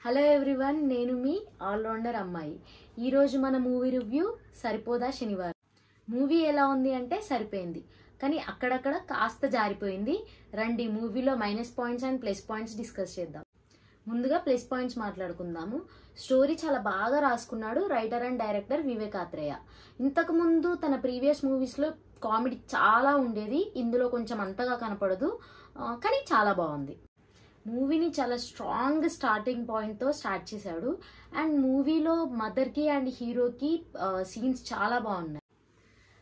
Hello everyone, నేను మీ allrounder అమ్మాయి. ఈరోజు మన మూవీ రివ్యూ సరిపోదా శనివారం. మూవీ ఎలా ఉంది అంటే సరిపోయింది, కానీ అక్కడక్కడ కాస్త జారిపోయింది. రండి మూవీలో minus points and plus points discuss చేద్దాం. ముందుగా ప్లస్ పాయింట్స్ మాట్లాడుకుందాము. స్టోరీ చాలా బాగా రాసుకున్నాడు writer and director Vivek Athreya. ఇంతకుముందు తన ప్రీవియస్ మూవీస్లో కామెడీ చాలా ఉండేది, ఇందులో కొంచెం అంతగా కనపడదు, కానీ చాలా బాగుంది. మూవీని చాలా స్ట్రాంగ్ స్టార్టింగ్ పాయింట్తో స్టార్ట్ చేశాడు. అండ్ మూవీలో మదర్కి అండ్ హీరోకి సీన్స్ చాలా బాగున్నాయి.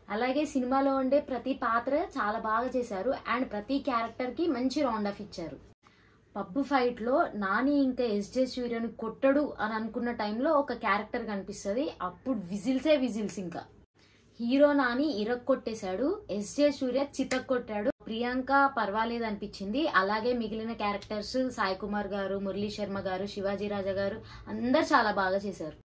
అలాగే సినిమాలో ఉండే ప్రతి పాత్ర చాలా బాగా చేశారు అండ్ ప్రతి క్యారెక్టర్కి మంచి రౌండ్ ఆఫ్ ఇచ్చారు. పబ్ ఫైట్లో నాని ఇంకా ఎస్జే సూర్యను కొట్టడు అని అనుకున్న టైంలో ఒక క్యారెక్టర్ కనిపిస్తుంది. అప్పుడు విజిల్స్ ఇంకా హీరో నాని ఇరక్కొట్టేశాడు, ఎస్జే సూర్య చితక్కొట్టాడు. ప్రియాంక పర్వాలేదు అనిపించింది. అలాగే మిగిలిన క్యారెక్టర్స్ సాయి కుమార్ గారు, మురళీ శర్మ గారు, శివాజీ రాజా గారు అందరు చాలా బాగా చేశారు.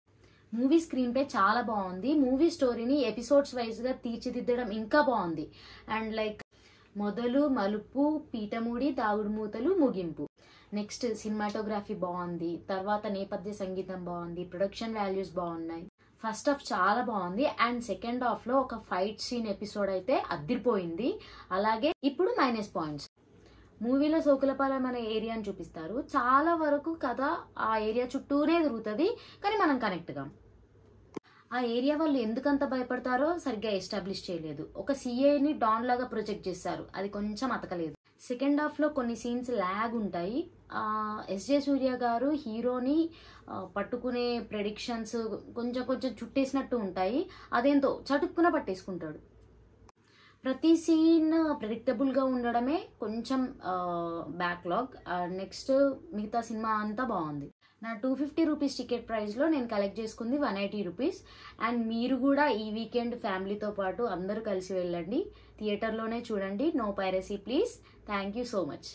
మూవీ స్క్రీన్ పే చాలా బాగుంది. మూవీ స్టోరీని ఎపిసోడ్స్ వైజ్ గా తీర్చిదిద్దడం ఇంకా బాగుంది. అండ్ లైక్ మొదలు, మలుపు, పీటమూడి, దాగుడు మూతలు, ముగింపు. నెక్స్ట్ సినిమాటోగ్రఫీ బాగుంది, తర్వాత నేపథ్య సంగీతం బాగుంది, ప్రొడక్షన్ వాల్యూస్ బాగున్నాయి. ఫస్ట్ హాఫ్ చాలా బాగుంది అండ్ సెకండ్ హాఫ్ లో ఒక ఫైట్ సీన్ ఎపిసోడ్ అయితే అదిరిపోయింది. అలాగే ఇప్పుడు మైనస్ పాయింట్స్. మూవీలో సోకులపాలెం అనే ఏరియాని చూపిస్తారు. చాలా వరకు కథ ఆ ఏరియా చుట్టూనే తిరుగుతుంది, కానీ మనం కనెక్ట్ గా. ఆ ఏరియా వాళ్ళు ఎందుకంత భయపడతారో సరిగ్గా ఎస్టాబ్లిష్ చేయలేదు. ఒక సిఐని డాన్ లాగా ప్రొజెక్ట్ చేస్తారు, అది కొంచెం అతకలేదు. సెకండ్ హాఫ్ లో కొన్ని సీన్స్ ల్యాగ్ ఉంటాయి. ఎస్జే సూర్య గారు హీరోని పట్టుకునే ప్రెడిక్షన్స్ కొంచెం చుట్టేసినట్టు ఉంటాయి. అదేంతో చటుక్కున పట్టేసుకుంటాడు. ప్రతి సీన్ ప్రెడిక్టబుల్గా ఉండడమే కొంచెం బ్యాక్లాగ్. నెక్స్ట్ మిగతా సినిమా అంతా బాగుంది. నా 250 రూపీస్ టికెట్ ప్రైస్లో నేను కలెక్ట్ చేసుకుంది 180 రూపీస్. అండ్ మీరు కూడా ఈ వీకెండ్ ఫ్యామిలీతో పాటు అందరూ కలిసి వెళ్ళండి, థియేటర్లోనే చూడండి. No piracy please. Thank you so much.